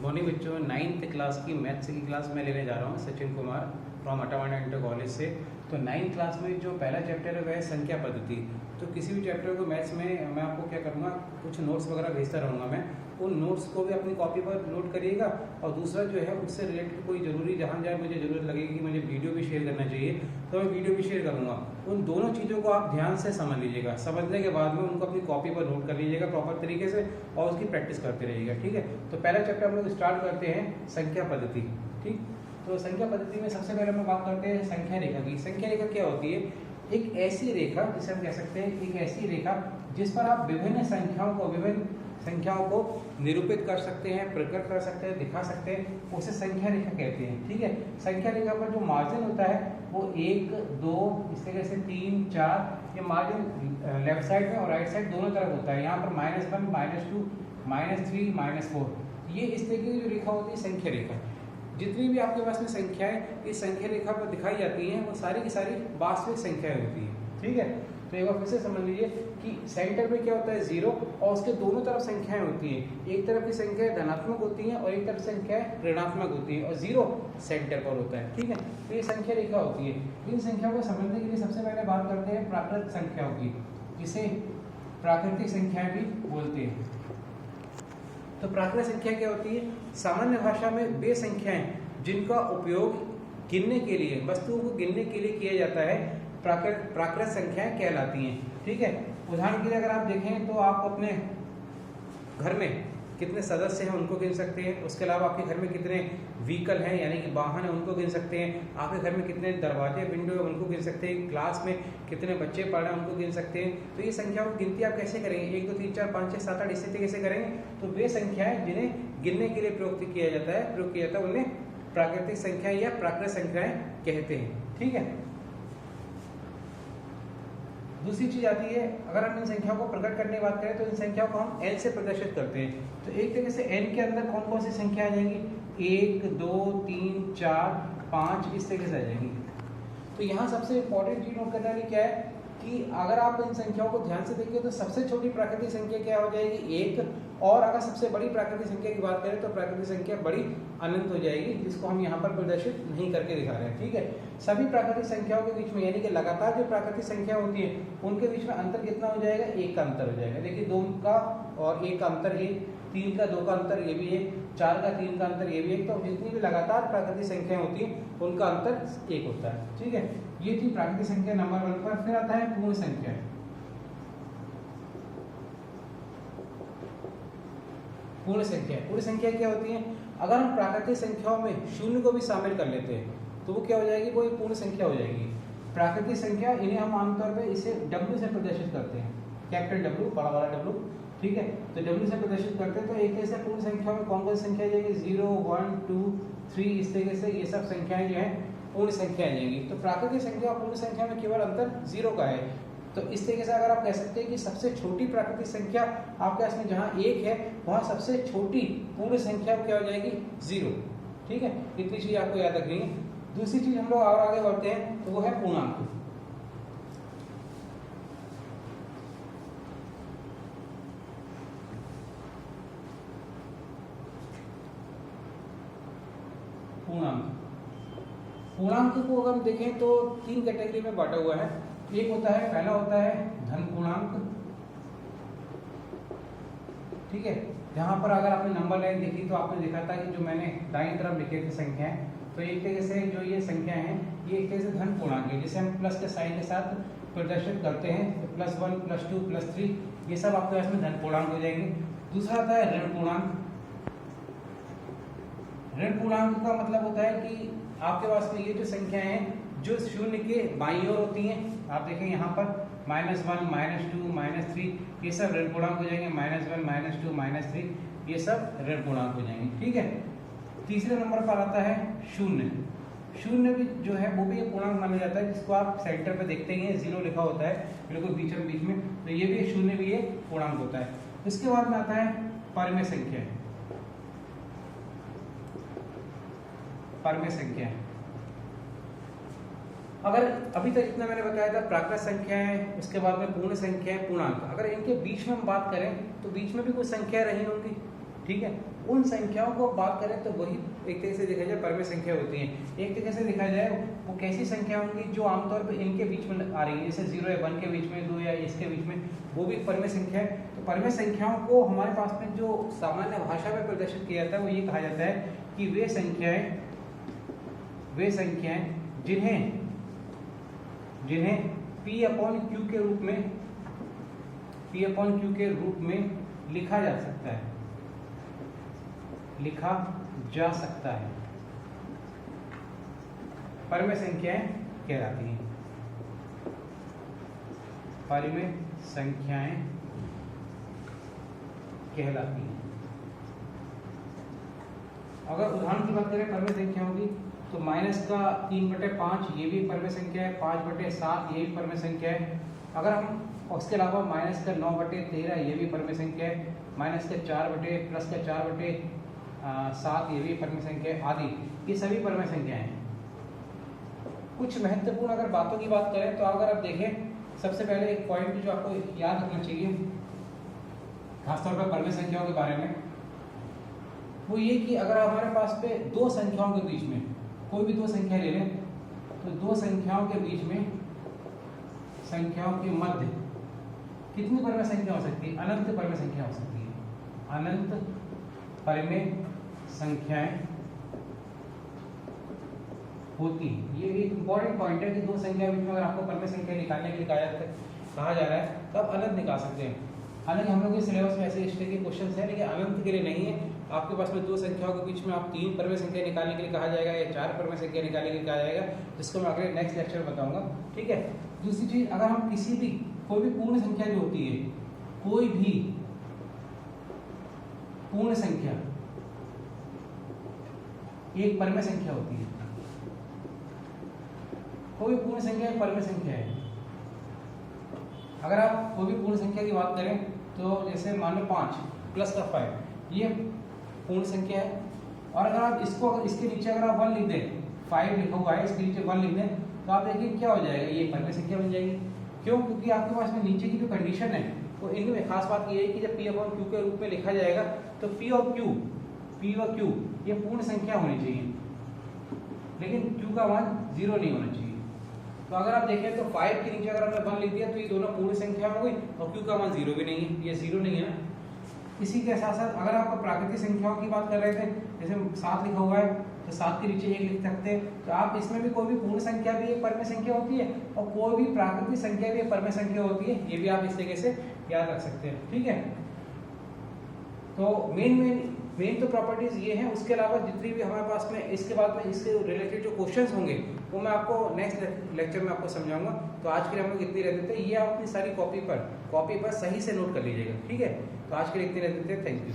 Morning बच्चों, 9th class की maths की क्लास मैं लेने जा रहा हूँ Sachin Kumar from Atawana inter college से। तो 9th क्लास में जो पहला चैप्टर है वह है संख्या पद्धति। तो किसी भी चैप्टर को मैथ्स में मैं आपको क्या करूँगा, कुछ नोट्स वगैरह भेजता रहूँगा। मैं उन नोट्स को भी अपनी कॉपी पर नोट करिएगा, और दूसरा जो है उससे रिलेटेड कोई ज़रूरी जहाँ जहाँ मुझे ज़रूरत लगेगी कि मुझे वीडियो भी शेयर करना चाहिए तो मैं वीडियो भी शेयर करूँगा। उन दोनों चीज़ों को आप ध्यान से समझ लीजिएगा। समझने के बाद में उनको अपनी कॉपी पर नोट कर लीजिएगा प्रॉपर तरीके से, और उसकी प्रैक्टिस करते रहिएगा। ठीक है, तो पहला चैप्टर हम लोग स्टार्ट करते हैं संख्या पद्धति। ठीक, तो संख्या पद्धति में सबसे पहले हम बात करते हैं संख्या रेखा की। संख्या रेखा क्या होती है? एक ऐसी रेखा जिसे हम कह सकते हैं एक ऐसी रेखा जिस पर आप विभिन्न संख्याओं को निरूपित कर सकते हैं, प्रकट कर सकते हैं, दिखा सकते हैं, उसे संख्या रेखा कहते हैं। ठीक है, संख्या रेखा पर जो मार्जिन होता है वो 1, 2 इस तरह से 3, 4 ये मार्जिन लेफ्ट साइड में और राइट साइड दोनों तरफ होता है। यहाँ पर -1, -2, -3, -4 ये इस तरीके की जो रेखा होती है संख्या रेखा। जितनी भी आपके पास में संख्याएं इस संख्या रेखा पर दिखाई जाती हैं वो सारी की सारी वास्तविक संख्याएं होती हैं। ठीक है, तो एक बार फिर से समझ लीजिए कि सेंटर में क्या होता है 0, और उसके दोनों तरफ संख्याएं होती हैं। एक तरफ की संख्याएं धनात्मक होती हैं और एक तरफ संख्याएं ऋणात्मक होती हैं, और 0 सेंटर पर होता है। ठीक है, तो ये संख्या रेखा होती है। इन संख्याओं को समझने के लिए सबसे पहले बात करते हैं प्राकृत संख्याओं की, जिसे प्राकृतिक संख्याएं भी बोलते हैं। तो प्राकृत संख्या क्या होती है? सामान्य भाषा में वे संख्याएं जिनका उपयोग गिनने के लिए, वस्तुओं को गिनने के लिए किया जाता है, प्राकृत संख्याएं कहलाती हैं। ठीक है, उदाहरण के लिए अगर आप देखें तो आप अपने घर में कितने सदस्य हैं उनको गिन सकते हैं। उसके अलावा आपके घर में कितने व्हीकल हैं यानी कि वाहन है उनको गिन सकते हैं। आपके घर में कितने दरवाजे विंडो है उनको गिन सकते हैं। क्लास में कितने बच्चे पढ़ रहे हैं उनको गिन सकते हैं। तो ये संख्याओं की गिनती आप कैसे करेंगे? 1, 2, 3, 4, 5, 6, 7, 8 इस तरीके से करेंगे। तो वे संख्याएं जिन्हें गिनने के लिए प्रयोग किया जाता है उन्हें प्राकृतिक संख्याएं या प्राकृत संख्याएं कहते हैं। ठीक है, दूसरी चीज आती है, अगर हम इन संख्याओं को प्रकट करने की बात करें तो इन संख्याओं को हम n से प्रदर्शित करते हैं। तो एक तरीके से n के अंदर कौन कौन सी संख्या आ जाएंगी? 1, 2, 3, 4, 5 इस तरीके से आ जाएंगी। तो यहाँ सबसे इंपॉर्टेंट चीज नोट करने वाली क्या है कि अगर आप इन संख्याओं को ध्यान से देखें तो सबसे छोटी प्राकृतिक संख्या क्या हो जाएगी? 1, और अगर सबसे बड़ी प्राकृतिक संख्या की बात करें तो प्राकृतिक संख्या बड़ी अनंत हो जाएगी, जिसको हम यहाँ पर प्रदर्शित नहीं करके दिखा रहे हैं। ठीक है, सभी प्राकृतिक संख्याओं के बीच में यानी कि लगातार जो प्राकृतिक संख्या होती है उनके बीच में अंतर कितना हो जाएगा? 1 का अंतर हो जाएगा। देखिए 2 का और 1 का अंतर 1, 3 का 2 का अंतर ये भी 1, 4 का 3 का अंतर ये भी 1। तो जितनी भी लगातार प्राकृतिक संख्याएं होती हैं उनका अंतर 1 होता है। ठीक है, ये थी प्राकृतिक संख्या नंबर 1 पर। फिर आता है पूर्ण संख्या। पूर्ण संख्या क्या होती है? अगर हम प्राकृतिक संख्याओं में शून्य को भी शामिल कर लेते हैं तो वो क्या हो जाएगी? वो एक पूर्ण संख्या हो जाएगी। प्राकृतिक संख्या इन्हें हम आमतौर पे इसे W से प्रदर्शित करते हैं, कैपिटल W, बड़ा वाला W। ठीक है, तो W से प्रदर्शित करते हैं। तो एक ऐसे पूर्ण संख्या में कौन कौन सी संख्या जाएगी? 0, 1, 2, 3 इस तरीके से ये सब संख्याएं जो है पूर्ण संख्या आ जाएंगी। तो प्राकृतिक संख्या और पूर्ण संख्या में केवल अंतर 0 का है। तो इस तरीके से अगर आप कह सकते हैं कि सबसे छोटी प्राकृतिक संख्या आपके पास में जहाँ 1 है वहाँ सबसे छोटी पूर्ण संख्या क्या हो जाएगी? 0। ठीक है, इतनी चीज आपको याद रखनी है। दूसरी चीज हम लोग और आगे बढ़ते हैं तो वो है पूर्णांक। पूर्णांक को अगर हम देखें तो 3 कैटेगरी में बांटा हुआ है। एक होता है, पहला होता है धन पूर्णांक। ठीक है, जहां पर अगर आपने नंबर लाइन देखी तो आपने देखा था कि जो मैंने दाईं तरफ लिखे थे संख्याएं, तो एक तरीके से जो ये संख्याएं हैं ये एक तरीके से धन पूर्णांक है, जिसे हम प्लस के साइन के साथ प्रदर्शित करते हैं। तो +1, +2, +3 ये सब आपके पास में धन पूर्णांक हो जाएंगे। दूसरा आता है ऋण पूर्णांक। ऋण पूर्णांक का मतलब होता है कि आपके पास में ये जो संख्याएं हैं जो शून्य के बाईं ओर होती हैं, आप देखें यहाँ पर -1, -2, -3 ये सब ऋण पूर्णांक हो जाएंगे। -1, -2, -3 ये सब ऋण पूर्णांक हो जाएंगे। ठीक है, तीसरे नंबर पर आता है शून्य। शून्य भी जो है वो भी एक पूर्णांक माना जाता है, जिसको आप सेंटर पे देखते हैं 0 लिखा होता है बिल्कुल बीच में, तो ये भी शून्य भी एक पूर्णांक होता है। इसके बाद में आता है परमेय संख्या। परमेय संख्या अगर अभी तक इतना मैंने बताया था प्राकृत संख्या है, उसके बाद में पूर्ण संख्या है, पूर्णांक। अगर इनके बीच में हम बात करें तो बीच में भी कुछ संख्या रही होंगी। ठीक है। उन संख्याओं को बात करें तो वही एक तरीके से देखा जाए परमे संख्या होती हैं। एक तरीके से देखा जाए वो कैसी संख्या होंगी जो आमतौर पर इनके बीच में आ रही है, जैसे 0 या 1 के बीच में, 2 या इसके बीच में, वो भी परमे संख्या है। तो परमे संख्याओं को हमारे पास में जो सामान्य भाषा में प्रदर्शित किया जाता है वो ये कहा जाता है कि वे संख्याएं जिन्हें P/Q के रूप में लिखा जा सकता है परमे संख्याएं कहलाती हैं। परमे संख्याएं कहलाती हैं। अगर उदाहरण की बात करें परमे संख्याओं की तो माइनस का 3/5 ये भी परमे संख्या है, 5/7 ये भी परमे संख्या है। अगर हम उसके अलावा माइनस का 9/13 ये भी परमे संख्या है, माइनस का 4/+का 4/7 ये भी परमे संख्या है आदि, ये सभी परमे संख्याएं हैं। कुछ महत्वपूर्ण अगर बातों की बात करें तो अगर आप देखें, सबसे पहले एक पॉइंट जो आपको याद रखना चाहिए खासतौर पर परमे संख्याओं के बारे में, वो ये कि अगर हमारे पास पे दो संख्याओं के बीच में कोई भी दो संख्या ले लें तो दो संख्याओं के बीच में संख्याओं के मध्य कितनी परमे संख्या हो सकती है? अनंत परमे संख्या हो सकती है। अनंत परमे संख्याएं होती है। ये एक इंपॉर्टेंट पॉइंट है कि दो संख्या के बीच में अगर आपको परमे संख्या निकालने के लिए कहा जा रहा है तो आप अनंत निकाल सकते हैं। हालांकि हम लोग के सिलेबस में ऐसे इस तरह के क्वेश्चन हैं, लेकिन अनंत के लिए नहीं है। आपके पास में दो संख्याओं के बीच में आप 3 परमे संख्या निकालने के लिए कहा जाएगा या 4 परमे संख्या निकालने के लिए कहा जाएगा, जिसको मैं अगले नेक्स्ट लेक्चर में बताऊंगा। ठीक है। दूसरी चीज, अगर हम कोई भी पूर्ण संख्या जो होती है, कोई भी पूर्ण संख्या एक परमे संख्या होती है। कोई पूर्ण संख्या एक परमे संख्या है। अगर आप कोई भी पूर्ण संख्या की बात करें तो जैसे मान लो 5 + का 5 ये पूर्ण संख्या है। और अगर आप इसके नीचे अगर आप 1 लिख दें, 5 लिखा हुआ है, इसके नीचे 1 लिख दें तो आप देखिए क्या हो जाएगा, ये परमे संख्या बन जाएगी। क्यों? क्योंकि आपके पास में नीचे की जो कंडीशन है वो इनमें खास बात ये है कि जब P/Q के रूप में लिखा जाएगा तो P और Q ये पूर्ण संख्या होनी चाहिए, लेकिन Q का मान 0 नहीं होना चाहिए। तो अगर आप देखें तो 5 के नीचे अगर हमने 1 लिख दिया तो ये दोनों पूर्ण संख्या हो गई और Q का मान 0 भी नहीं है, ये 0 नहीं है ना। इसी के साथ साथ अगर आप प्राकृतिक संख्याओं की बात कर रहे थे, जैसे 7 लिखा हुआ है तो 7 के नीचे 1 लिख सकते हैं। तो आप इसमें भी कोई भी पूर्ण संख्या भी एक परमे संख्या होती है और कोई भी प्राकृतिक संख्या भी एक परमे संख्या होती है। ये भी आप इस तरीके से याद रख सकते हैं। ठीक है। तो मेन तो प्रॉपर्टीज ये हैं। उसके अलावा जितनी भी हमारे पास में इसके बाद में इससे रिलेटेड जो क्वेश्चंस होंगे वो मैं आपको नेक्स्ट लेक्चर में आपको समझाऊंगा। तो आज के लिए हम लोग इतनी रह देते हैं। ये आप अपनी सारी कॉपी पर सही से नोट कर लीजिएगा। ठीक है। तो आज के लिए इतनी रह देते हैं। Thank you.